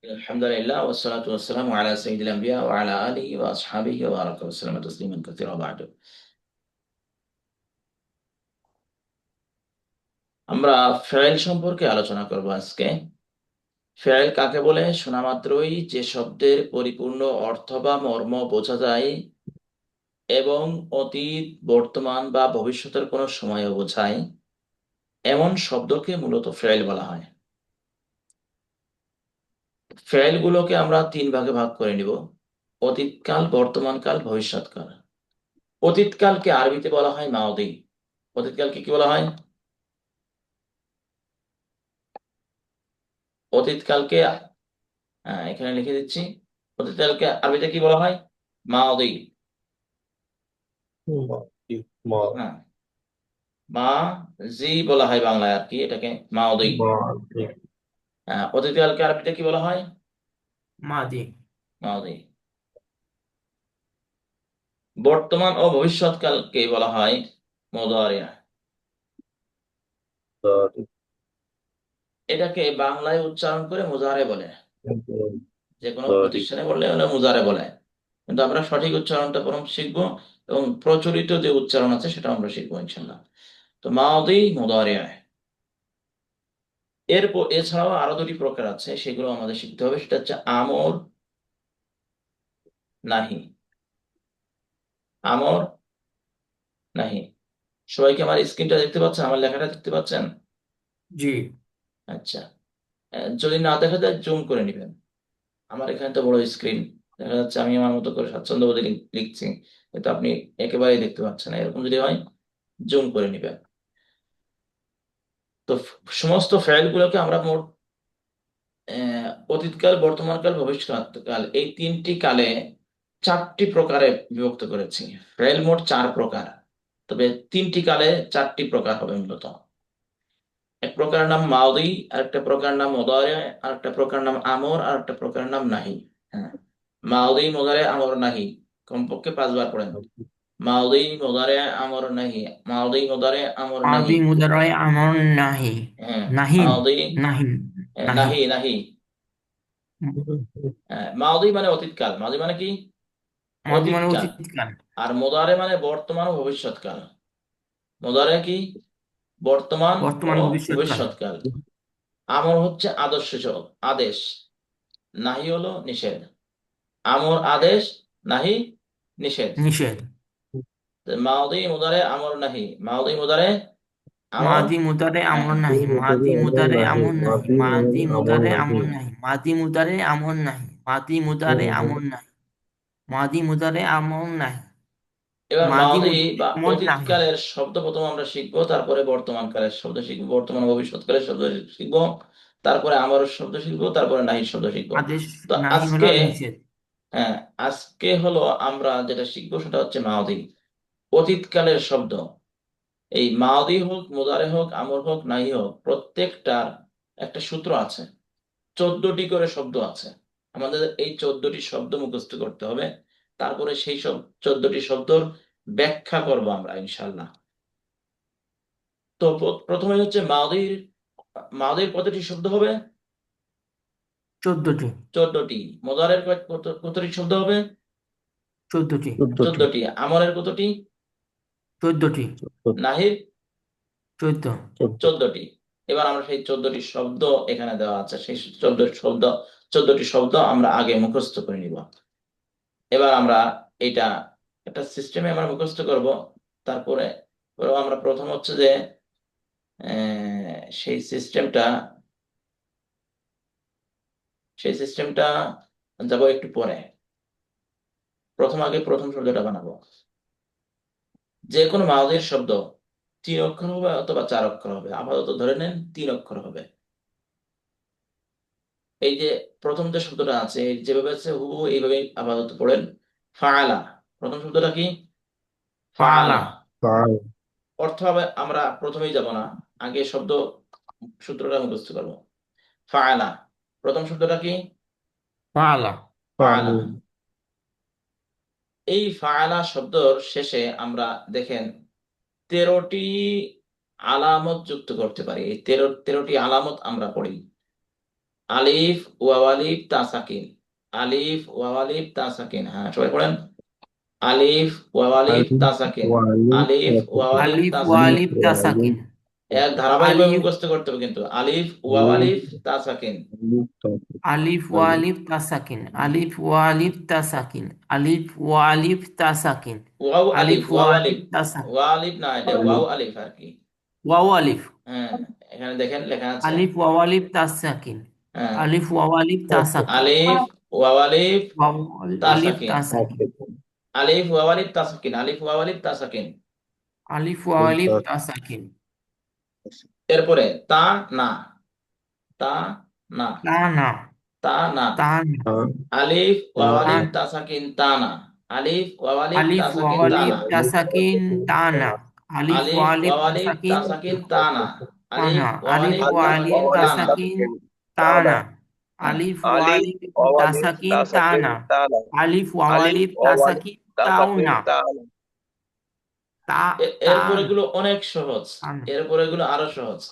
আলহামদুলিল্লাহ ওয়াসসালাতু ওয়াসসালামু আলা সাইয়্যিদিল আম্বিয়া ওয়া আলা আলিহি ওয়া আসহাবিহি ওয়া বারাকা ওয়া সাল্লামা তাসলিমান কাসীরা বা'দু। আমরা ফেইল সম্পর্কে আলোচনা করব আজকে। ফেইল কাকে বলে? শোনা মাত্রই যে শব্দের পরিপূর্ণ অর্থ বা মর্ম বোঝা যায় এবং অতীত, বর্তমান বা ভবিষ্যতের কোনো সময়ও বোঝায়, এমন শব্দকে মূলত ফেইল বলা হয়। ফেইল গুলোকে আমরা তিন ভাগে ভাগ করে নিব: অতীতকাল, বর্তমানকাল, ভবিষ্যৎকাল। অতীতকালকে আরবিতে বলা হয় মাউদি। অতীতকালকে কি বলা হয়? অতীতকালকে এখানে লিখে দিচ্ছি। অতীতকালকে আরবিতে কি বলা হয়? মাদি। মাদি মা হ্যাঁ, মা জি বলা হয় বাংলায় আর কি, এটাকে মাদি। মাদি অতীতকালকে আরবিতে কি বলা হয়? মাদি। মাদি। বর্তমান ও ভবিষ্যৎকালকে বলা হয় মুদারিয়া। দাদি এটাকে বাংলায় উচ্চারণ করে মুজারে বলে, যে কোনো দাদি প্রতিষ্ঠানে বললে ওরা মুজারে বলে, কিন্তু আমরা সঠিক উচ্চারণটা বরং শিখবো এবং প্রচলিত যে উচ্চারণ আছে সেটা আমরা শিখবো ইনশাল্লাহ। তো মাদি মুদারিয়া। এছাড়াও আরো দুটি প্রকার আছে, সেগুলো আমাদের শিখতে হবে। সেটা হচ্ছে আমর, নাহি। আমর, নাহি। সবাই কি আমার স্ক্রিনটা দেখতে পাচ্ছেন? আমার লেখাটা দেখতে পাচ্ছেন? জি। আচ্ছা। যদি না দেখা যায় জুম করে নিবেন। আমার এখানে তো বড় স্ক্রিন, দেখা যাচ্ছে আমি আমার মতো করে স্বাচ্ছন্দ্য বোধে লিখছি, কিন্তু আপনি একেবারেই দেখতে পাচ্ছেন না। এরকম যদি হয় জুম করে নিবেন। তো সমস্ত ফাইল গুলোকে আমরা মোট অতীতকাল, বর্তমানকাল, ভবিষ্যৎকাল, এই তিনটি কালে চারটি প্রকারে বিভক্ত করেছি। ফেল মোট চার প্রকার, তবে তিনটি কালে চারটি প্রকার হবে মূলত। এক প্রকার নাম মাউদি, আরেকটা প্রকার নাম মুদারে, আরেকটা প্রকার নাম আমর, আর একটা প্রকার নাম নাহি। হ্যাঁ, মাউদি, মুদারে, আমর, নাহি। কমপক্ষে 5 বার পড়েন। মাউদি, মুদারে, আমর, নাহি। মাউদি, মুদারে, আমর, নাহি। মাদি মুদারায় আমর নাহি। হ্যাঁ, নাহিন। মাউদি, নাহিন। নাহি। নাহি, নাহি। মাউদি মানে অতীতকাল। মাউদি মানে কি? মাদি মানে অতীতকাল। অতীতকাল। আর মুদারে মানে বর্তমান ও ভবিষ্যৎকাল। মুদারে কি? বর্তমান ও বর্তমান ভবিষ্যৎকাল। ভবিষ্যৎকাল। আমর হচ্ছে আদর্শ আদেশ, নাহি হলো নিষেধ। আমর আদেশ, নাহি নিষেধ। নিষেধ। তো মাউদি, মুদারে, আমর, নাহি। মাউদি, মুদারে, আমর, মাদি মুদারে আমর নাহি। নাহি। মাদি মুদারে নাহি আমর নাহি। মাদি মাদি আমর মুদারে নাহি আমর নাহি। মাদি মুদারে আমর নাহি। মাদি মুদারে আমর নাহি। মাদি মুদারে আমর নাহি। এবার মাদি মাউদি মুদারে বা আমর নাহি। অতীতকালের শব্দ প্রথম আমরা শিখবো, তারপরে বর্তমান কালের শব্দ শিখবো, বর্তমান ও ভবিষ্যৎকালের শব্দ শিখবো, তারপরে আমারও শব্দ শিখবো, তারপরে নাহির শব্দ শিখবো। আদেশ। তো নাহি আজকে, হলো নিষেধ। হ্যাঁ, আজকে হলো আমরা যেটা শিখবো সেটা হচ্ছে মাউদি, অতীতকালের শব্দ। এই মাউদি হোক, মুদারে হোক, আমর হোক, নাহি হোক, প্রত্যেকটার একটা সূত্র আছে। 14টি করে শব্দ আছে। আমাদের এই 14টি শব্দ মুখস্থ করতে হবে, তারপরে সেই সব 14টি শব্দর ব্যাখ্যা করব আমরা ইনশাল্লাহ। তো প্রথমে হচ্ছে মাউদির। মাউদির কতটি শব্দ হবে? 14টি। 14টি। মুদারের কতটি শব্দ হবে? 14টি। 14টি 14টি। আমরের কতটি? 14টি। নাহির 14। 14টি। এবার আমরা সেই 14টি শব্দ এখানে দেওয়া আছে, সেই 14টি শব্দ আমরা আগে মুখস্থ করে নিব। এবার আমরা এটা একটা সিস্টেমে আমরা মুখস্থ করব। তারপরে আমরা প্রথম হচ্ছে যে সেই সিস্টেমটা, যাব একটু পরে। আগে প্রথম শব্দটা বানাবো। যে কোনো মাউদের শব্দ 3 অক্ষর হবে অথবা 4 অক্ষর হবে। আপাতত ধরে নেন 3 অক্ষর হবে। এই যে প্রথম যে শব্দটা আছে, যেভাবে আছে হুবহু এইভাবে আপাতত পড়েন। ফাআলা। প্রথম শব্দটা কি? পালা। ফাআলা। ফাল অর্থ হবে আমরা প্রথমেই যাব না, আগে শব্দ সূত্রটা মুখস্থ করবো। ফাআলা। প্রথম শব্দটা কি? পালা। ফাল ফাআলা। এই ফাআলা শব্দর শেষে আমরা দেখেন 13টি আলামত যুক্ত করতে পারি। এই 13টি আলামত আমরা পড়ি। আলিফ ওয়াও আলিফ তা সাকিন, আলিফ ওয়াও আলিফ তা সাকিন। হ্যাঁ, সবাই পড়েন। আলিফ ওয়াও আলিফ আলিফ তা সাকিন, ওয়ালিফ আলিফ ওয়াও তাসাকিন, আলিফ আলিফ তা ওয়া সাকিন। আলিফ আলিফ তা সাকিন, ওয়ালিফ এক তাসাকিন, ধারাবাহিকভাবে আলিফ মুখস্থ করতে হবে কিন্তু। আলিফ ওয়াও আলিফ আলিফ তা সাকিন, আলিফ তাসাকিন, আলিফ ওয়া আলিফ আলিফ তা সাকিন, আলিফ ওয়া আলিফ তা সাকিন, আলিফ ওয়া আলিফ তা সাকিন, ওয়াও আলিফ, আলিফ ওয়া ওয়াও আলিফ, আলিফ তা সাকিন, ওয়া আলিফ না, এটা আলিফ ওয়াও আলিফ আর কি। ওয়াও আলিফ, হ্যাঁ, এখানে দেখেন লেখা আছে। আলিফ ওয়াও আলিফ তা সাকিন, হ্যাঁ, আলিফ ওয়াও আলিফ তা সাকিন, আলিফ ওয়াও আলিফ ওয়াও তা আলিফ সাকিন, তা সাকিন, তাসাকিন, আলিফ ওয়াও আলিফ তা সাকিন, আলিফ ওয়াও আলিফ তা সাকিন। আলিফ ওয়া আলিফ তা সাকিন, এরপরে তা না, তা না, তা না, তা না, তা না, তা আলিফ তা ওয়াও তা আলিফ না, তা সাকিন তা না, আলিফ ওয়াও আলিফ তা আলিফ ওয়াও সাকিন তা আলিফ না, তা আলিফ সাকিন, তাসাকিন, তা তা না, আলিফ ওয়া আলিফ আলিফ ওয়াও তা আলিফ তা সাকিন, সাকিন তা না, তা আলিফ না, ওয়াও আলিফ আলিফ ওয়া তা আলিফ সাকিন তা তা না। সাকিন, তা তানা না, হ্যাঁ, আলিফ ওয়া আলিফ আলিফ তা ওয়ালিফ সাকিন, তা তাসাকিন না, তানা আলিফ ওয়া আলিফ আলিফ তা ওয়ালিফ সাকিন, তাও তাসাকিন না, তানা তা তা এরপরে না, গুলো অনেক সহজ, তা না, এরপরে গুলো আরো সহজ।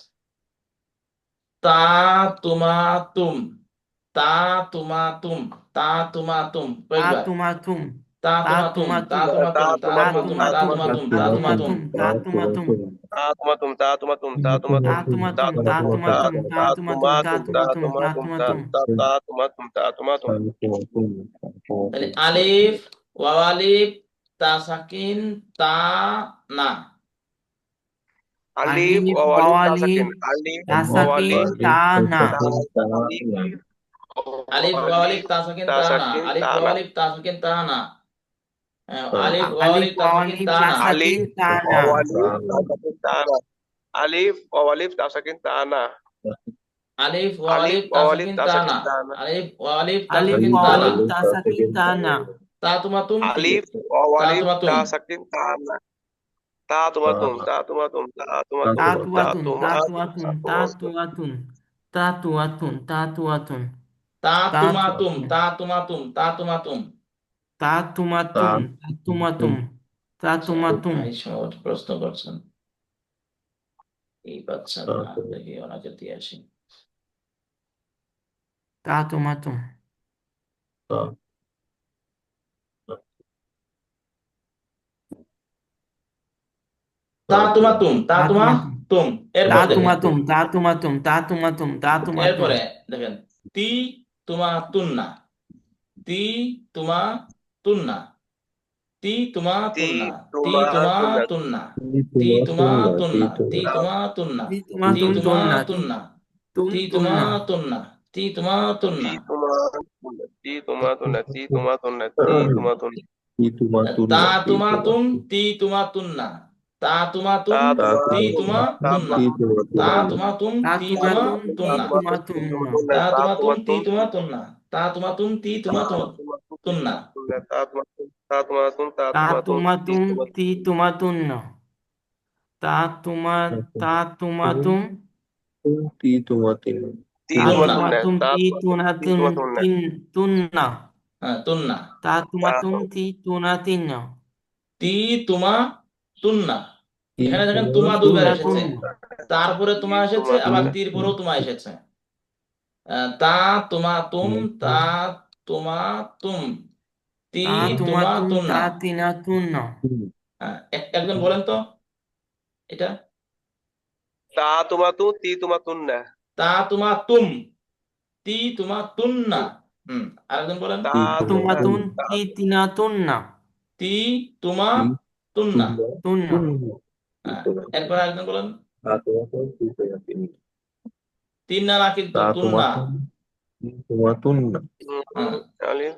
তা তুমা তুম, তা তুমা তুম, তা তুমা তুম, তা কয়েকবার। তুমা তুম, তা তা তুমা তুম, তুমা তা তুম, তুমা তা তুম, তা তুমা তা তুমা তুম তুম, তুমা তা তা তুম, তুমা তুমা তুম তুম, তা তা তুমা তুমা তুম। তুম, তা তুমা তুম, তা তুমা তুম তা তুমা তুম তা তুমা তা তুম তুমা তা তুম, তুমা তা তুম তুমা তুম, তা তা তুমা তুম, তুমা তা তুম তা তুমা তুম, তুমা তা তুম তুমা তা তুম, তা তুমা তুম তা তুমা তুম তাহলে আলিফ ওয়াও আলিফ তা সাকিন তা না, আলিফ আলিফ ওয়া ওয়ালিফ আলিফ তাসাকিন আলিফ তা সাকিন, ওয়ালিফ তা না, আলিফ আলিফ ওয়াও আলিফ ওয়ালিফ তা সাকিন তা না, তাসাকিন আলিফ ওয়াও তানা আলিফ তা সাকিন তা না। আলিফ ওয়াও আলিফ আলিফ তা ওয়া সাকিন আলিফ তা তা না, সাকিন, আলিফ তা না, ওয়ালিফ তাসাকিন তানা আলিফ ওয়ালিফ তাসাকিন তানা আলিফ ওয়াও আলিফ আলিফ তা ওয়ালিফ সাকিন তা না, তাসাকিন তানা আলিফ ওয়াও আলিফ তা আলিফ সাকিন ওয়া তা না। আলিফ তা সাকিন, তা না, তা তুমা তুম কি? আলিফ তা ওয়ালিফ তুমা তুম, তাসাকিন তানা তা তুমা তুম তা তুমা তুম তা তুমা তা তুম তুয়া তা তুন, তা তুমা তুয়া তুন, তা তুমা তুয়া তুন, তা তুয়া তুন, তা তুয়া তুন, তা তা তুমা তুয়া তুম, তুন, তা তুমা তুম, তা তুমা তুম। তা তুমা তুম, তা তুমা তুম, তা আচ্ছা, তুমা তুম, ভাই সহজ প্রশ্ন করছেন, এই পাচ্ছেন না, দেখি ওনাকে দিয়ে আসি। তা তুমা তুম, তা তুমা তুম, তা তা তুমা তুমা তুম, তুম। তা এরপরে তুমা দেখেন, তুম, তা তুমা তুম, তা তুমা তুম, তা তুমা তুম, এরপরে দেখেন, তি তুমা তুন্না, তি তুমা তুন্না, তি তুমা তি তুন্না, তি তুমা তুমা তুনা তুন্না, তি তুমা তুন্না, তি তুমা তুন্না, তি তুমা তি তুম তুমা তুন না, তি তুন্না, তুম তি তুন তুমা না, তুন্না, তি তুমা তুন্না। তি তুমা তুনা তি তুমা তুনা তি তুমা তুনা তি তুমা তুনা তা তুমা তুম, তি তুমা তুন্না, তা তুমা তা তুম, তুমা তি তুম তুমা তা তুন্না, তুমা তা তুমা তুম, তা তি তুমা তুমা তুম, তি তুন্না, তুমা তুম না, তা তা তুমা তুম, তুমা তি তুম তুমা তুন্না, তা তুমা তুম, তি তুমা তুন্না। তা তুমা তুম তা তুমা তুম তা তা তুমা তুম তুমা তি তুম, তুমা তি তুমা তুন না, তা তুমা, তা তুমা তুম, তি তা তুমা তুন্না, তুমা তুনা তুম, তা তি তুমা তুম তুনা তি তুন, তুমা তুনা তিন তুন না, হ্যাঁ, তুন্না, তা তুমা তা তুম, তি তুনা তিন না, তি তুমা তুন্না। এখানে দেখেন তি তুমা দুইবার তুনা তুন এসেছে, না, তারপরে তি তুমা এসেছে, তুমা আবার তুনা তীর পরেও তুমা এসেছে। তা তুমা তুম, তা তুমা তুম, তি তা তুমা তুমা তুম, তা তুন্না। তিনা তুন না, একজন বলেন তো এটা। তা তুমা তু তি তুমা তুন্না তা তুমা তুম, তি তুমা তুন্না। আরেকজন বলেন। তা তুমা তুমা তুন, তা তি তিনা তুন না, তি তুমা তুন্না। তুন না, হ্যাঁ, এরপর আরেকজন বলেন। তিন না, না কিন্তু তুন্না। হ্যাঁ, আলিফ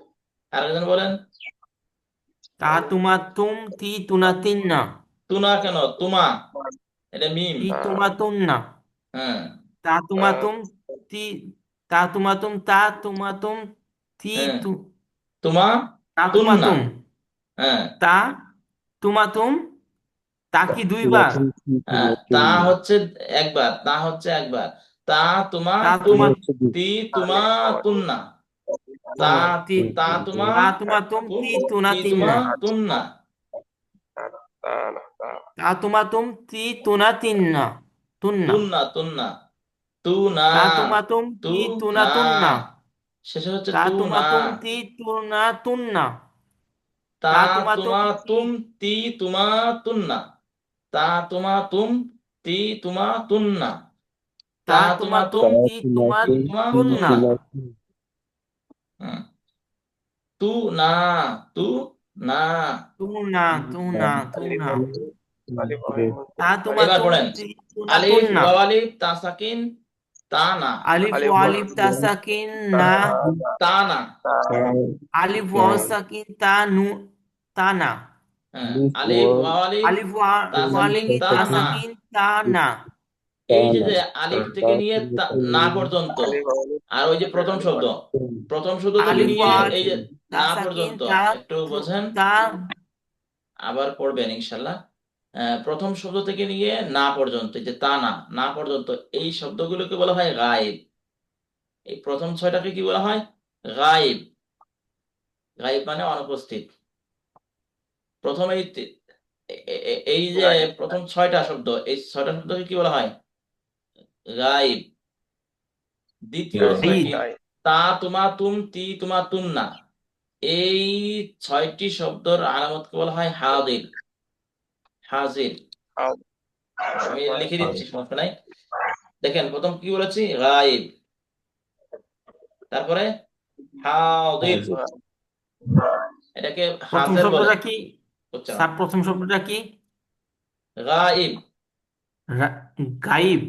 আরেকজন বলেন। তা তুমা তুম, তি তুনা তিন না, তুনা কেন, তুমা, এটা মিম। তি তুমা তুন না, হ্যাঁ, তা তুমা তুম, তি, তা তুমা তুম, তা তুমা তুম, তি হ্যাঁ, তু, তুমা তা তুমা তুন্না। তুম, হ্যাঁ, তা তুমা তুম, তা কি দুইবার, তা হচ্ছে একবার, তা হচ্ছে একবার। তা তুমা তা তুম, তুমা তি তুমা তুন্না, তা তুম, তি, তা তুমা তা তুমা তুম, তুম, তি তুনা তি তিন তুমা না, তুন্না। তা তুমা তুম, তি তুনা তিন না, তুন না, তুন্না, তুন্না। তু না, তা তুমা তুম তু তি তুনা না, তুন্না। শেষে হচ্ছে তা তু তুমা না, তুম তি তুনা তুন্না। তা তা তুমা তুম তুমা তি তুম তি তুমা তুন্না, তা তুমা তুম তি তুমা তুন্না, তা তা তুমা তুমা তুম তুম তি তুমা তি তুমা তুন্না। তুন্না। হুম। তু না, তু না। তুনা তুনা আলিফ তুনা। আলিফ আলিফ তা তুমা এবার তুম পড়েন, তি তুনা আলিফ তুন্না। ওয়াও আলিফ তা সাকিন তা না, আলিফ আলিফ ওয়া ওয়া আলিফ তা সাকিন না। তা না। আলিফ ওয়াও সাকিন তা নু তা না। হ্যাঁ, আলিফ ওয়াও আলিফ আলিফ ওয়া তা ওয়া সাকিন আলিফ তা তা না। সাকিন তা না। এই যে আলিফ থেকে নিয়ে না পর্যন্ত, আলিফ আলিফ আর ওই যে প্রথম শব্দ, প্রথম শব্দ থেকে আলিফ নিয়ে ওয়া এই যে আলিফ তা না সাকিন পর্যন্ত তা একটু বোঝেন, তা। আবার পড়বেন ইনশাল্লাহ। প্রথম শব্দ থেকে নিয়ে না পর্যন্ত, এই যে তা না, না পর্যন্ত, এই শব্দগুলোকে বলা হয় গায়েব। এই প্রথম ছয়টাকে কি বলা হয়? গায়েব। গায়েব মানে অনুপস্থিত। প্রথম এই যে গায়েব প্রথম ছয়টা শব্দ, এই ছয়টা শব্দকে কি বলা হয়? গায়েব। দ্বিতীয় গায়েব। ঈদ। ছয়টি, তা তুমা তুম তি তুমা তুম না, এই ছয়টি শব্দর আলামতকে বলা হয় হাজির। হাজির। আমি লিখে দিচ্ছি, সমস্যা নাই। দেখেন, প্রথম কি বলেছি? গায়েব, তারপরে হাজির, এটাকে প্রথম হাজির বলে শব্দটা কি? উচ্চারণ। স্যার প্রথম শব্দটা কি? গায়েব। গাইব।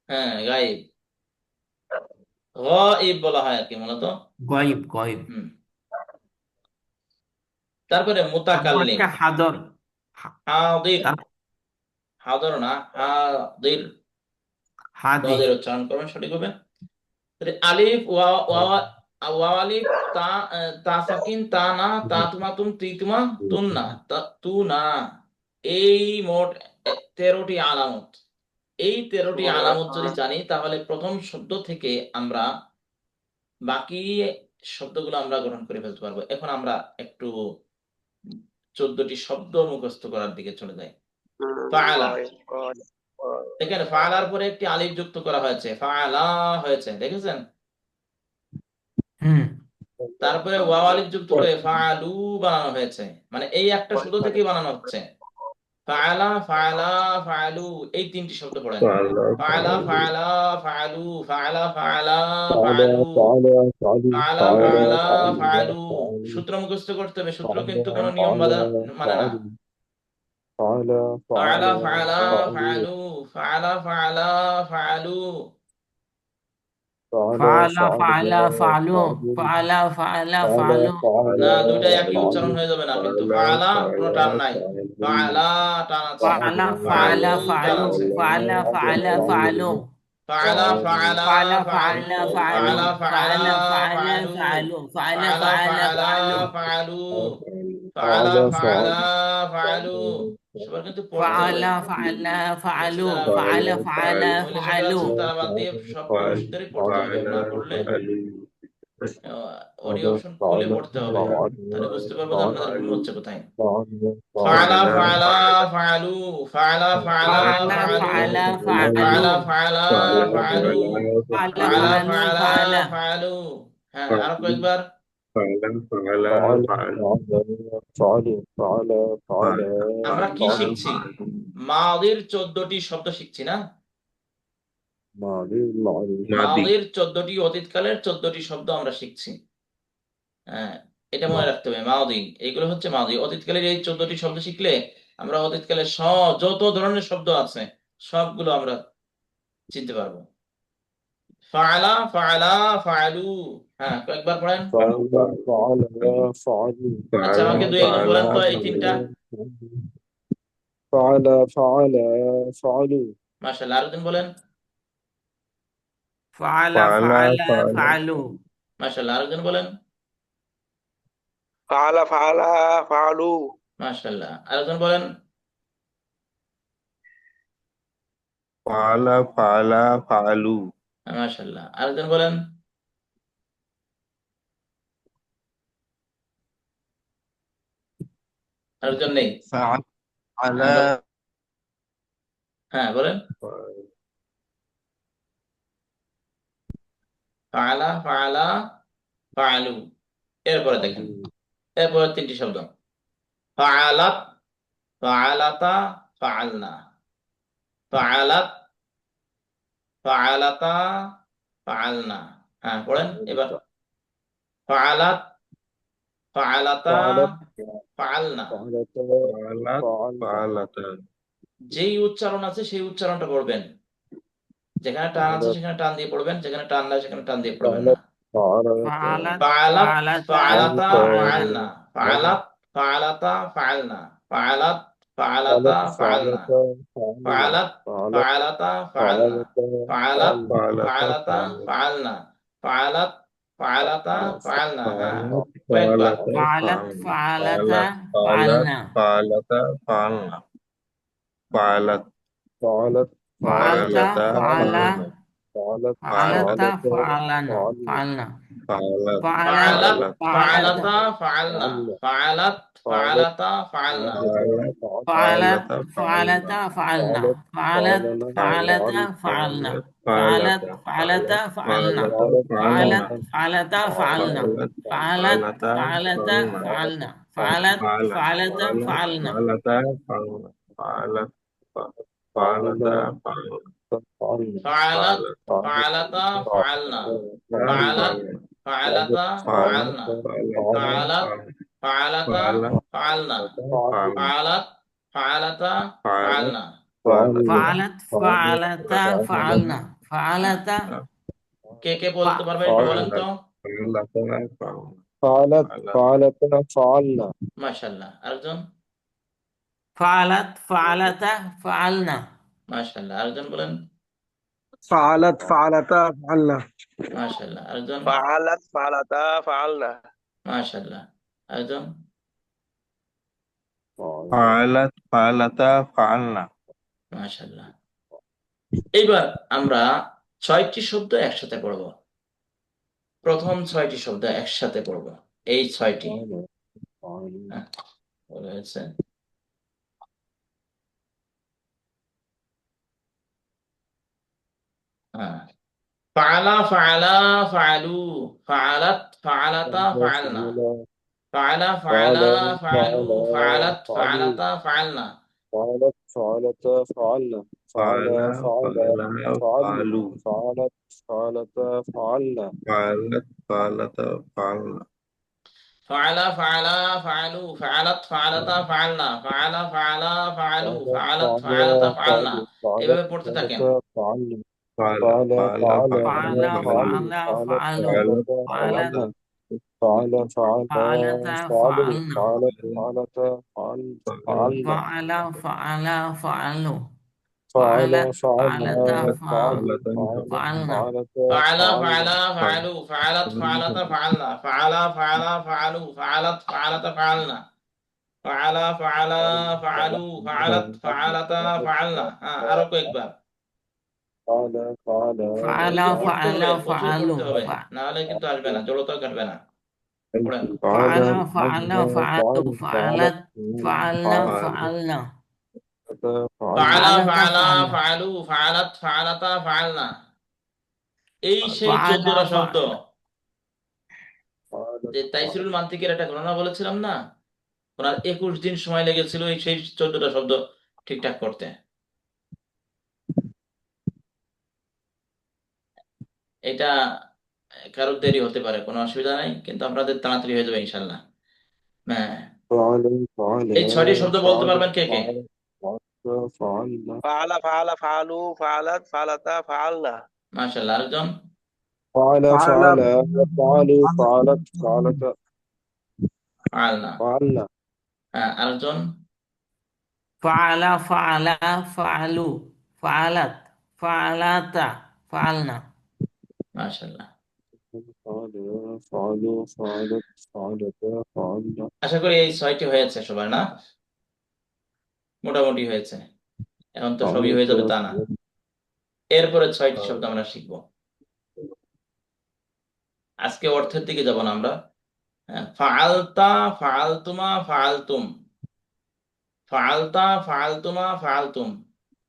হ্যাঁ, গায়েব। গায়েব বলা হয় আর কি মূলত। গয়েব গয়েব। হুম। তারপরে তারপর মুতাকাল্লিম। একটা হাদর। হাজির, তার হাদর না, হাজির। হাদির। তোমাদের উচ্চারণ করবেন সঠিকভাবে। তাহলে আলিফ ওয়া ওয়া ওয়া আলিফ তা তা সাকিন তা না, তা তুমা তুম তি তুমা তুন না, তা তু না, এই মোট 13টি আলামত। এই 13টি আলামত যদি জানি, তাহলে প্রথম শব্দ থেকে আমরা বাকি শব্দগুলো আমরা গ্রহণ করে ফেলতে পারবো। এখন আমরা একটু 14টি শব্দ মুখস্থ করার দিকে চলে যাই। ফাআলা, এখানে ফাআলার পরে একটি আলিফ যুক্ত করা হয়েছে, ফাআলা হয়েছে, দেখেছেন? হুম। তারপরে ওয়াও আলিফ যুক্ত করে ফাআলু বানানো হয়েছে, মানে এই একটা শব্দ থেকে বানানো হচ্ছে। ফাআলা, ফাআলা, ফাআলু, এই তিনটি শব্দ পড়েন। ফাআলা, ফাআলা, ফাআলু, ফাআলা, ফাআলা, ফাআলু, ফাআলা, ফাআলা, ফাআলু। সূত্র মুখস্থ করতে হবে, সূত্র কিন্তু কোনো নিয়ম বাধা মানে না। ফাআলা, ফাআলা, ফাআলু, ফাআলা, ফাআলা, ফাআলু। ফাআলা ফাআলা ফাআলু। ফাআলা ফাআলা ফাআলু। না, দুইটাই একই উচ্চারণ হয়ে যাবে না কিন্তু। ফাআলা কোনো টান নাই, ফাআলা টান আছে, ফাআলা ফাআলু ফাআলা টান ফাআলু। আছে। ফাআলা ফাআলা ফাআলু। ফাআলা, ফাআলা, ফাআলা ফাআলু, ফাআলা ফাআলু। ফাআলা, ফাআলা, ফাআলা ফাআলা ফাআলু, ফাআলু। ফাআলা ফাআলা, ফাআলা ফাআলা, ফাআলু। ফাআলু, ফাআলা, ফাআলা, ফাআলু। সবার কিন্তু পড়তে হবে। ফাআলা ফাআলা ফাআলু। যারা ফাআলা ফাআলা মহিলা সকলে ফাআলু। আছেন, তারা বাদ দিয়ে সব পুরুষদেরই পড়তে হবে, না পড়লে অডিও অপশন খুলে পড়তে হবে, তাহলে বুঝতে পারবো যে আপনাদের ভুল হচ্ছে কোথায়। ফাআলা, ফাআলা, ফাআলু, ফাআলা, ফাআলা, ফাআলা ফাআলু, ফাআলা ফাআলু। ফাআলা, ফাআলা, ফাআলু, ফাআলা ফাআলা, ফাআলু ফাআলা, ফাআলা। ফাআলু। হ্যাঁ, আরো কয়েকবার। আমরা কি শিখছি? মাদির 14টি শব্দ শিখছি না? মাদির 14টি, অতীতকালের 14টি শব্দ আমরা শিখছি। হ্যাঁ, এটা মনে রাখতে হবে। মাদি, এগুলো হচ্ছে মাদি। অতীতকালের এই 14টি শব্দ শিখলে আমরা অতীতকালের যত ধরনের শব্দ আছে সবগুলো আমরা চিনতে পারবো। ফাআলা, ফাআলা, ফাআলু। হ্যাঁ, কয়েকবার পড়েন। আচ্ছা, আমাকে দুই একজন বলেন তো এই তিনটা। মাশাআল্লাহ, আরেকজন বলেন। ফাআলা ফাআলা ফাআলু। মাশাআল্লাহ, আরেকজন বলেন। ফাআলা ফাআলা ফাআলু। মাশাআল্লাহ, আরেকজন বলেন। মাশাআল্লাহ, আরেকজন বলেন। আরেকজন নেই। হ্যাঁ, হ্যাঁ বলেন। ফাআলা ফাআলা ফাআলু। এরপরে দেখেন, এরপরে তিনটি শব্দ, ফাআলাত ফাআলাতা ফাআলনা, ফাআলাত ফাআলাতা ফাআলনা। হ্যাঁ পড়েন এবার, ফাআলাত ফাআলাতা فعلت ফাআলনা। فعلت فعلت যেই উচ্চারণ আছে সেই উচ্চারণটা পড়বেন, যেখানে টান আছে فعلت সেখানে টান দিয়ে পড়বেন, যেখানে টান নাই সেখানে টান দিয়ে পড়বেন না। فعلت ফাআলাত ফাআলাত ফাআলাতা ফাআলাতা ফাআলু ফাআলনা, ফাআলাত ফাআলাতা ফাআলনা, ফাআলাত ফাআলাতা ফাআলনা, ফাআলাত ফাআলাতা ফাআলনা, ফাআলাত ফাআলাতা ফাআলনা, ফাআলাত ফাআলাতা ফাআলনা। হ্যাঁ কয়েকবার। ফাআলাত ফাআলাতা ফাআলনা فعلت فعلنا فعلت فعلت ফাআলতা ফাআলা فعلت ফাআলাতা ফাআলানা ফাআলনা فعلت ফাআলাত ফাআলাত ফাআলাতা ফাআলাতা ফাআলনা, ফাআলাত ফাআলাতা ফাআলনা, ফাআলাত ফাআলাতা ফাআলনা ফাআলাত ফাআলাতা ফাআলনা ফাআলাত ফাআলাতা ফাআলনা ফাআলাত ফাআলাতা ফাআলনা ফাআলাত ফাআলাতা ফাআলনা ফাআলাত ফাআলাতা ফাআলনা ফাআলাত ফাআলাতা ফাআলনা, ফাআলাত ফাআলাতা ফাআলনা, ফাআলাত ফাআলাতা ফাআলনা, ফাআলাত ফাআলাতা ফাআলনা। ফাআলাত ফাআলাতা ফাআলনা ফাআলাতা কে কে বলতে পারবেন একটু বলেন তো। فعلت فعلنا মাশাআল্লাহ। আরেকজন, ফাআলাত ফাআলাতা ফাআলনা মাশাআল্লাহ। আরেকজন বলেন, فعلت فعلتا فعلنا মাশাআল্লাহ। আরেকজন, فعلت فعلتا فعلنا মাশাআল্লাহ। আরেকজন, فعلت فعلتا فعلنا মাশাআল্লাহ। এইবার আমরা 6টি শব্দ একসাথে পড়ব। প্রথম 6টি শব্দ একসাথে পড়ব, এই 6টি। হ্যাঁ, রয়েছে। হ্যাঁ, ফাআলা ফাআলা ফাআলু, ফাআলাত ফাআলাতা ফাআলনা, ফাআলা ফাআলা ফাআলু, ফাআলাত ফাআলাতা ফাআলনা, فعلت فعلنا فعل فعلوا فعلت فعلنا فعلت فعلت فعلنا ফাআলা ফাআলা ফাআলু, ফাআলাত ফাআলাতা ফাআলনা, ফাআলা ফাআলা ফাআলু, ফাআলাত ফাআলাতা ফাআলনা। এভাবে পড়তে থাকেন। فعل فعل ফাআলা ফাআলা ফাআলু ফাআলাত ফাআলাতা ফাআলনা ফাআলা ফাআলা ফাআলু ফাআলাত ফাআলাতা ফাআলনা ফাআলা ফাআলা ফাআলু, ফাআলাত ফাআলাতা ফাআলনা, ফাআলা ফাআলা ফাআলু, ফাআলাত ফাআলাতা ফাআলনা, ফাআলা ফাআলা ফাআলু, ফাআলাত ফাআলাতা ফাআলনা। হ্যাঁ, আরো কয়েকবার। ফাআলা ফাআলা ফাআলু না হলে কিন্তু আসবে না, জড়তা কাটবে না। পড়েন। ফাআলা ফাআলা ফাআলু ফাআলাত ফাআলনা ফাআলনা ফাআলা ফাআলা ফাআলু, ফাআলাত ফাআলাতা ফাআলনা। এই সেই ফাআলা 14টা শব্দ যে তাইসিরুল মান্তিকের একটা গণনা বলেছিলাম না, ওনার 21 দিন সময় লেগেছিল এই সেই 14টা শব্দ ঠিকঠাক করতে। এটা কারোর দেরি হতে পারে, কোনো অসুবিধা নাই, কিন্তু আপনাদের তাড়াতাড়ি হয়ে যাবে ইনশাল্লাহ। হ্যাঁ, এই 6টি শব্দ বলতে পারবেন কে কে? فعل فعل فعلوا فعلت فعلتا فعلنا মাশাআল্লাহ। আরেকজন, ফাআলনা। فعلنا হ্যাঁ, আরেকজন, ফাআলা ফাআলা ফাআলু ফাআলাত ফাআলাতা ফাআলনা মাশাআল্লাহ। فعلت আশা করি এই 6টি হয়েছে সবার, না? মোটামুটি হয়েছে। এখন তো সবই হয়ে যাবে তা না। এরপরে 6টি শব্দ আমরা শিখব। আজকে অর্থের দিকে যাব না আমরা। ফাআলতা ফাআলতুমা ফাআলতুম, ফাআলতা ফাআলতুমা ফাআলতুম।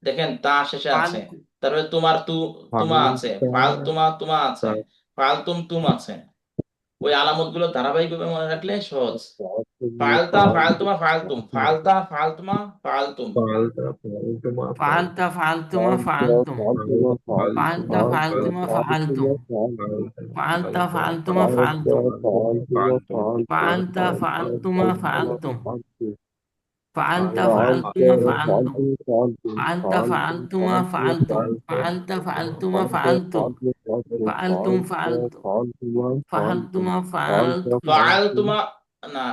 দেখেন তা শেষে আছে, তারপরে তোমার তুমা আছে, ফাআলতুমা তুমা আছে, ফালতুম তুম আছে, ওই আলামত গুলো ধারাবাহিকভাবে মনে রাখলে সহজ। فعلتم ফালতা ফালতুমা ফালতুম, ফালতা ফালতুমা ফালতুম। فعلت فعلتما فعلتم فعلت فعلتما فعلتم فعلت فعلتما فعلتم فعلت فعلتما فعلتم فعلت فعلتما فعلتم فعلت فعلتما فعلتم فعلت فعلتما فعلتم فعلتم فعلتما فعلتم ফালতুমা না,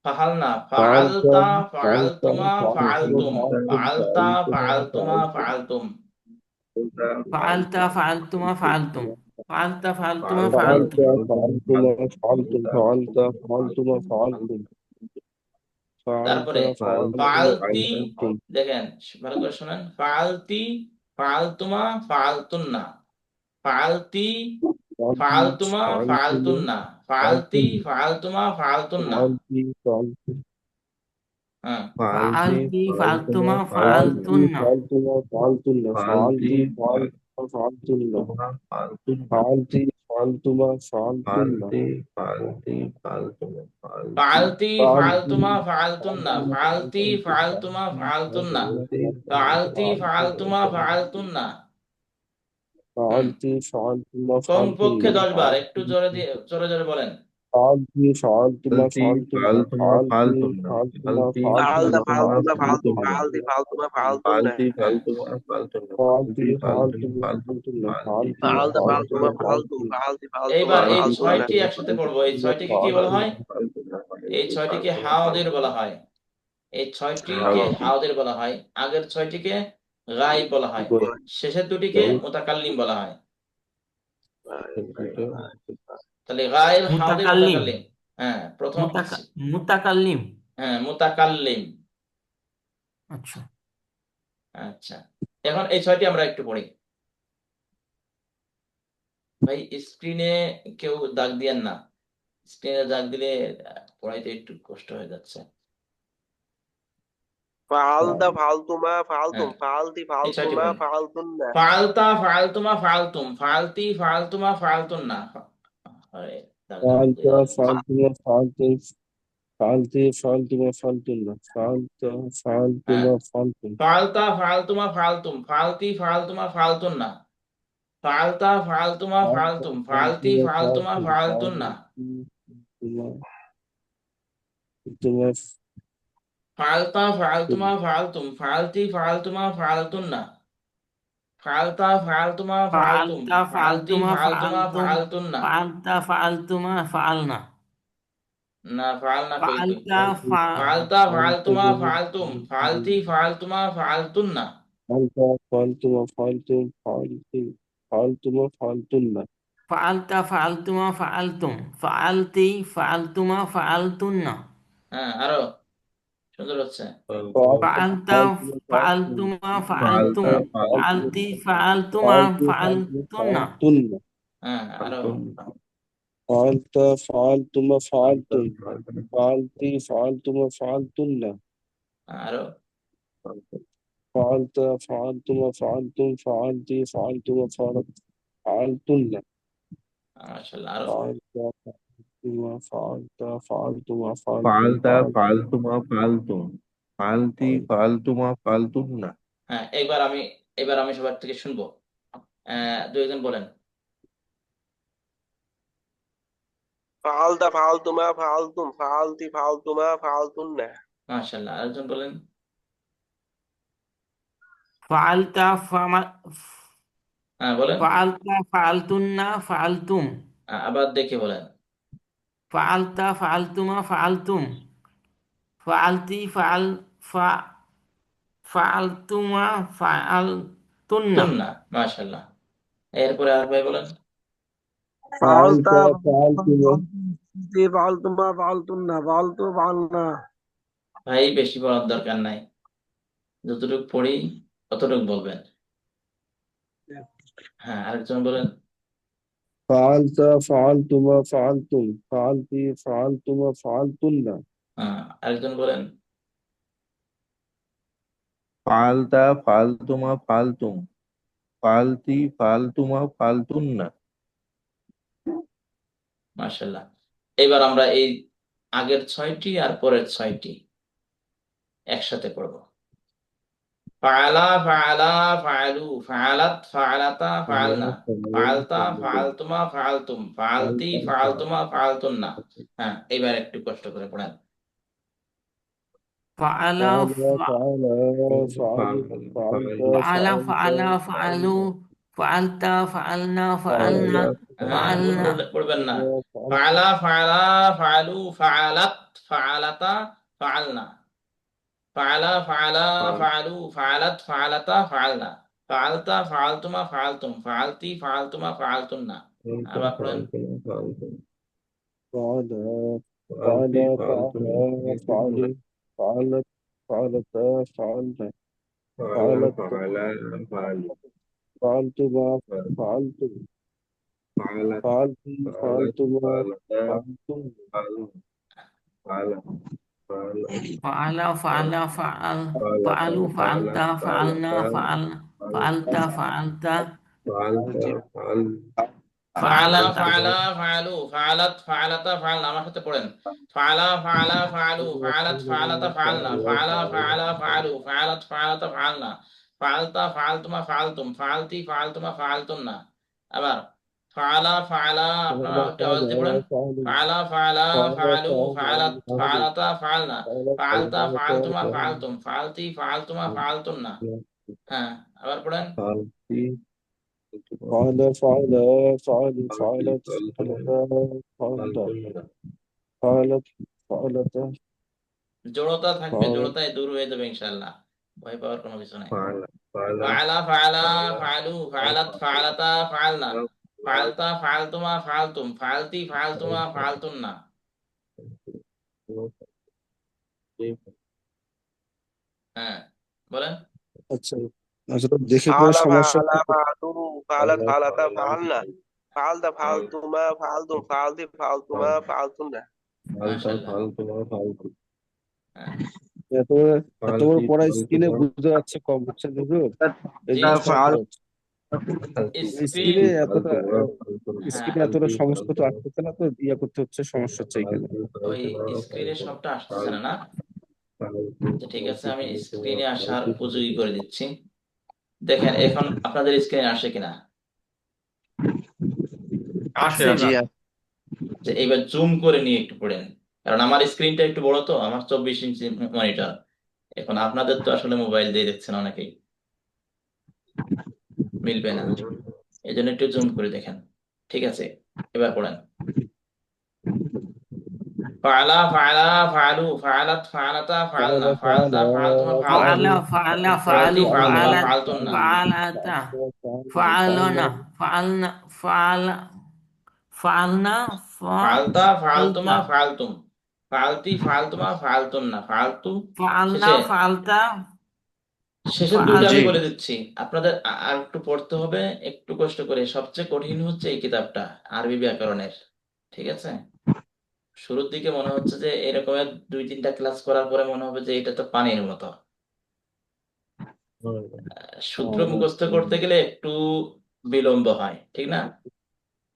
ফাহাল না, ফালতা ফালতুমা ফালতুম, ফালতা ফালতুমা ফালতুম। فعلت فعلتما فعلتم فعلت فعلتما فعلت فعلتم فعلتم فعلتم فعلت তারপরে ফালতি, فعلتم দেখেন ভালো করে শোনেন, ফালতি ফালতুমা ফালতুন্না, ফালতি ফালতুমা ফালতুন্না, ফালতি ফালতুমা ফালতুন্না। হ্যাঁ, فعلت فعلتما فعلتن ফালতি ফালতুমা ফালতুন্না, ফালতি ফালতুমা ফালতুন্না, ফালতি ফালতুমা ফালতুন্না। হুম, কমপক্ষে 10 বার, একটু জোরে দিয়ে জোরে জোরে বলেন। فعلت فعلتما فعلتم فعلت فعلتما فعلتن হ্যাঁ, فعلت فعلتما فعلتم فعلت فعلتما এইবার এই فعلتن 6টি একসাথে পড়বো। এই 6টিকে কি বলা হয়? এই 6টিকে হাওয়াদির বলা হয়। এই 6টিকে হাওয়াদির বলা হয়। আগের 6টিকে গায়েব বলা হয়, শেষের দুটিকে মুতাকাল্লিম বলা হয়। তাহলে গায়েব, হাওয়াদির, মুতাকাল্লিম মুতাকাল্লিম। হ্যাঁ, প্রথম, মুতাকাল্লিম হ্যাঁ মুতাকাল্লিম। আচ্ছা আচ্ছা, এখন এই 6টি আমরা একটু পড়ি। ভাই স্ক্রিনে কেউ দাগ দিয়েন না, স্ক্রিনে দাগ দিলে পড়াইতে একটু কষ্ট হয়ে যাচ্ছে। فعلت فعلتما فعلتم হ্যাঁ, فعلت এই 6টি فعلتما পড়েন। فعلتن ফালতা ফালতুমা ফালতুম, ফালতি ফালতুমা ফালতুন্না। আরে, দাগ দাও, এই দাও। হ্যাঁ, ফালতা ফালতুমা ফালতুম, ফালতি ফালতুমা ফালতুন্না, ফালতা ফালতুমা ফালতুম, ফালতি ফালতুমা ফালতুন্না, ফালতা ফালতুমা ফালতুম, ফালতি ফালতুমা ফালতুন্না, ফালতা ফালতুমা ফালতুম, ফাআলতা ফালতি ফাআলতুমা ফালতুমা ফাআলতুম ফালতুন্না। ফাআলতা ফাআলতুমা ফাআলনা না, ফাল না কই কই। ফাআলতা ফালতা ফালতুমা ফালতুম, ফালতি ফালতুমা ফালতুন্না। ফাআলতা ফাআলতুমা ফাআলতুম ফাআলতি ফাআলতুমা ফাআলতুন্না হ্যাঁ, আরো সুন্দর হচ্ছে। ফাআলতা ফাআলতুমা ফাআলতুম ফাআলতি ফাআলতুমা ফাআলতুন্না হ্যাঁ, আরো। আরো। মাশাআল্লাহ, আরো। হ্যাঁ, এবার আমি সবার থেকে শুনবো। 2 জন বলেন। فعلت فعلتما فعلتم فعلت فعلتما فعلتن মাশাআল্লাহ, আরেকজন বলেন। ফাআলতা হ্যাঁ, বলেন। ফাআলতা ফাআলতুন্না ফাআলতুম আবার দেখে বলেন। ফাআলতা ফাআলতুমা ফাআলতুম ফাআলতি ফাআলতুমা ফাআলতুন্না তুন্না, মাশাআল্লাহ। এরপরে আর ভাই বলেন। فعلت فعلتما فعلتن فعلت فعلنا ভাই বেশি বলার দরকার নাই, যতটুকু পড়ি ততটুকু বলবেন। হ্যাঁ, আরেকজন বলেন। হ্যাঁ, আরেকজন বলেন। মাশাআল্লাহ। এবার আমরা এই আগের 6টি আর পরের 6টি একসাথে পড়ব। ফাআলা, ফাআলা, ফাআলু, ফাআলাত, ফাআলাতা, ফাআলনা, ফাআলতা, ফাআলতুমা, ফাআলতুম, ফাআলতি, ফাআলতুমা, ফাআলতুন্না। হ্যাঁ, এবার একটু কষ্ট করে পড়েন। فعل فعل فعل فعلت فعل فعلت فعل فعلوا فعلت فعلنا فعلنا হ্যাঁ, فعلنا পড়বেন না। فعلت ফাআলা, ফাআলা, ফাআলু, ফাআলাত, ফাআলাতা, ফাআলনা, ফাআলা, ফাআলা, ফাআলু, ফাআলাত, ফাআলাতা, ফাআলনা, ফাআলতা, ফাআলতুমা, ফাআলতুম, ফাআলতি, ফাআলতুমা, ফাআলতুন্না। আবার পড়েন। فعل فعل فعل فعل فعلت فعلتا فعلنا فعلت فعلتما فعلتم فعلتي فعلتما فعلتم فعل فعل فعل فعلوا فعلت فعلنا فعلنا فعلت فعلت ফাআলা, فعلت ফাআলা, ফাআলু, ফাআলাত, ফাআলাতা, ফাআলনা। আমার সাথে পড়েন। ফাআলা, ফাআলা, ফাআলু, ফাআলাত, ফাআলাতা, ফাআলনা, ফাআলা, ফাআলা, ফাআলু, ফাআলাত, ফাআলাতা, ফাআলনা, ফাআলতা, ফাআলতুমা, ফাআলতুম, ফাআলতি, ফাআলতুমা, ফাআলতুন্না। আবার ফাআলা, ফাআলা, আপনারা একটু আওয়াজ দিয়ে পড়েন। ফাআলা, ফাআলা, ফাআলু, ফাআলাত, ফাআলাতা, ফাআলনা, ফাআলতা, ফাআলতুমা, ফাআলতুম, ফাআলতি, ফাআলতুমা, ফাআলতুন্না। হ্যাঁ, আবার পড়েন। فعل فعل فعل فعلت فعلتا فعلت فعلت জড়তা থাকবে, فعلت জড়তায় দূর হয়ে যাবে ইনশাআল্লাহ, ভয় পাওয়ার কোনো কিছু নাই। ফাআলা, ফাআলা, ফাআলু, ফাআলাত, ফাআলাতা, ফাআলনা, ফাআলতা, ফাআলতুমা, ফাআলতুম, ফাআলতি, ফাআলতুমা, ফাআলতুন্না। হ্যাঁ, বলেন। আচ্ছা আচ্ছা, তো দেখে কোনো فعل সমস্যা فعل فعلوا فعلت فعلتا فعلنا فعلت فعلتما فعلتم فعلتي فعلتما فعلتن মাশাআল্লাহ। হ্যাঁ, এত এত বড় পড়া স্ক্রিনে বুঝতে যাচ্ছে কম বুঝছেন হুজুর, এই জি, জিনিসটা فعل হচ্ছে স্ক্রিন, স্ক্রিনে এতটা হ্যাঁ, স্ক্রিনে এতটা সমস্ত তো আসতেছে না, তো ইয়া করতে হচ্ছে, সমস্যা হচ্ছে এখানে। ওই স্ক্রিনে সবটা আসতেছে না না? তো ঠিক আছে, আমি স্ক্রিনে আসার উপযোগী করে দিচ্ছি। দেখেন এখন আপনাদের স্ক্রিনে আসে কিনা। আসছে জি এবার যে এবার জুম করে নিয়ে একটু পড়েন, কারণ আমার স্ক্রিনটা একটু বড়, তো আমার 24 ইঞ্চি মনিটর। এখন আপনাদের তো আসলে মোবাইল দিয়ে দেখছেন অনেকেই, মিলবে না, এই জন্য একটু জুম করে দেখেন। ঠিক আছে, এবার পড়েন। ফাআলা, ফাআলা, ফাআলু, ফাআলাত, ফাআলাতা, ফাআলনা, فعل ফাআলতা, ফাআলতুমা, فعل ফাআলতুম, فعل ফাআলতি, فعلوا ফাআলতুমা, فعلت ফাআলতুন্না। فعلت فعلنا فعلنا فعل فعلنا ফাআলতা, فعلت ফাআলতুমা, ফাআলতুম, ফাআলতি, ফাআলতুমা, ফাআলতুন্না, ফাআলতু। فعلنا শেষে فعلت শেষের দুইটা فعلت আমি বলে দিচ্ছি, আপনাদের আর একটু পড়তে হবে, একটু কষ্ট করে। সবচেয়ে কঠিন হচ্ছে এই কিতাবটা, আরবি ব্যাকরণের। ঠিক আছে, শুরুর দিকে মনে হচ্ছে যে এরকমের 2-3টা ক্লাস করার পরে মনে হবে যে এটা তো পানির মতো। সূত্র মুখস্থ করতে গেলে একটু বিলম্ব হয়, ঠিক না?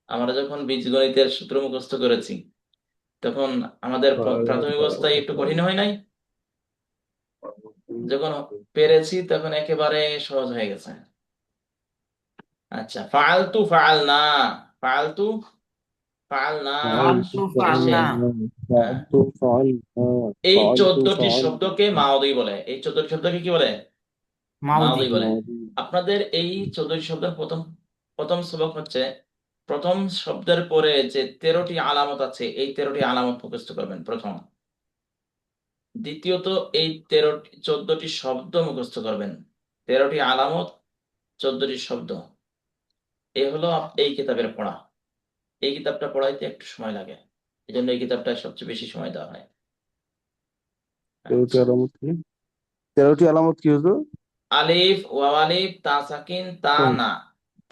আমরা যখন বীজগণিতের সূত্র মুখস্থ করেছি তখন আমাদের প্রাথমিক অবস্থায় একটু কঠিন হয় নাই? যখন পেরেছি তখন একেবারে সহজ হয়ে গেছে। আচ্ছা, ফাআলতু, ফাআলনা, ফাআলতু, ফাআলনা, فعلت শেষে। فعلنا হ্যাঁ, এই فعلت 14টি فعلت শব্দকে মাওদি বলে। এই 14টি শব্দকে কি বলে? মাউদি মাওদি বলে। আপনাদের এই 14টি শব্দের প্রথম প্রথম সবক হচ্ছে, প্রথম শব্দের পরে যে 13টি আলামত আছে, এই 13টি আলামত মুখস্থ করবেন প্রথম। দ্বিতীয়ত এই 14টি শব্দ মুখস্থ করবেন। 13টি আলামত, 14টি শব্দ, এ হলো এই কিতাবের পড়া। এই কিতাবটা পড়াইতে একটু সময় লাগে, এই জন্য এই কিতাবটা সবচেয়ে বেশি সময় দেওয়া হয়। 13টি আচ্ছা, আলামত কি? 13টি আলামত কি হতো? আলিফ, ওয়াও আলিফ, তা সাকিন, তা না,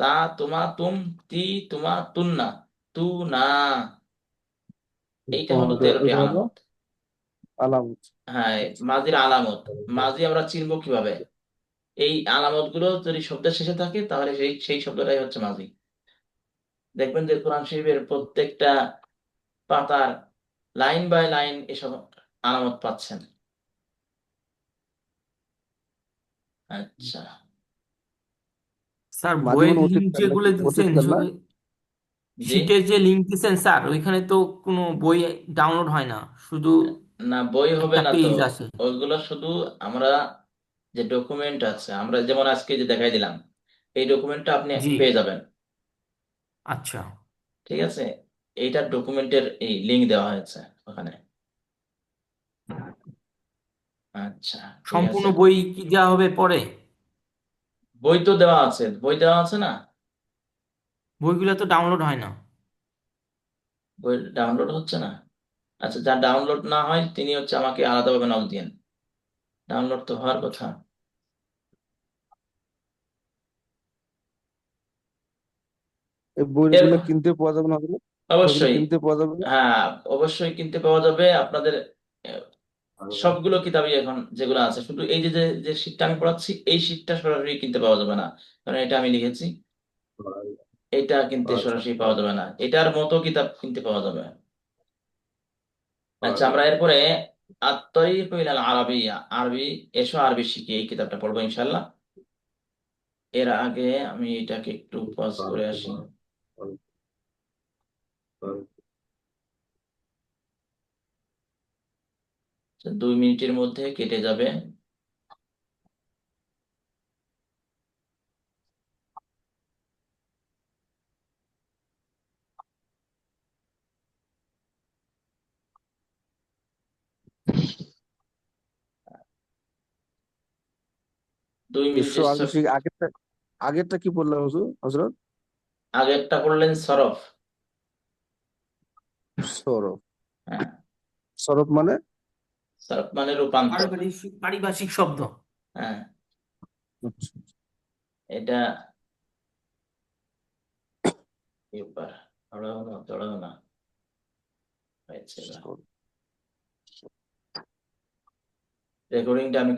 তা তুমা, তুম, তি তুমা, তুন্না, তু না। এইটা হলো 13টি এটা হলো আলামত। আলামত। হ্যাঁ, মাজির আলামত। মাজি আমরা চিনবো কিভাবে? এই আলামত গুলো যদি শব্দের শেষে থাকে তাহলে সেই সেই শব্দটাই হচ্ছে মাজি। দেখবেন যে কোরআন শরীফের প্রত্যেকটা পাতার লাইন বাই লাইন এসব আলামত পাচ্ছেন। আচ্ছা, স্যার মাদি বইয়ের মানে লিঙ্ক অতীতকাল যেগুলো নাকি? দিচ্ছেন অতীতকাল না? জি। শীটের যে লিঙ্ক দিচ্ছেন স্যার, ওইখানে তো কোনো বই ডাউনলোড হয় না, শুধু না, বই হবে একটা না তো। পেজ আছে। ওইগুলো শুধু আমরা যে ডকুমেন্ট আছে, আমরা যেমন আজকে যে দেখাই দিলাম, এই ডকুমেন্টটা আপনি জি। পেয়ে যাবেন। আচ্ছা, ঠিক আছে, এইটার ডকুমেন্টের এই লিংক দেওয়া হয়েছে ওখানে। আচ্ছা, ঠিক সম্পূর্ণ আছে। বই কি দেওয়া হবে পরে? বই তো দেওয়া আছে, বই দেওয়া আছে না? বইগুলো তো ডাউনলোড হয় না। বই ডাউনলোড হচ্ছে না? আচ্ছা, যার ডাউনলোড না হয় তিনি হচ্ছে আমাকে আলাদাভাবে নক দিন। ডাউনলোড তো হওয়ার কথা। এই এর বইগুলো কিনতে পাওয়া যাবে না হলে? বইগুলো অবশ্যই, কিনতে পাওয়া যাবে না? হ্যাঁ, অবশ্যই কিনতে পাওয়া যাবে আপনাদের। আহ, সবগুলো কিতাবই এখন যেগুলো আছে, শুধু এই যে যে যে শীটটা আমি পড়াচ্ছি, এই শীটটা সরাসরি কিনতে পাওয়া যাবে না, কারণ এটা আমি লিখেছি। এটা কিনতে সরাসরি পাওয়া যাবে না, এটার মতো কিতাব কিনতে পাওয়া যাবে। আচ্ছা, আমরা এরপরে আত-তারিক ইলাল আরাবিয়া, আরবি, এসো আরবি শিখি, এই কিতাবটা পড়বো ইনশাল্লাহ। এর আগে আমি এটাকে একটু পজ করে আসি। আচ্ছা, 2 মিনিটের মধ্যে কেটে যাবে। দুই এসো মিনিটের আরবি শিখ আগেরটা। আগেরটা কি বললাম হুজুর হজরত? আগেরটা করলেন সরফ। সরব। হ্যাঁ, সরব মানে? সরফ মানে রূপান্তর। পারিভাষিক শব্দ। হ্যাঁ, আচ্ছা, এটা এবার দৌড়াও না হয়েছে। সরব। রেকর্ডিংটা আমি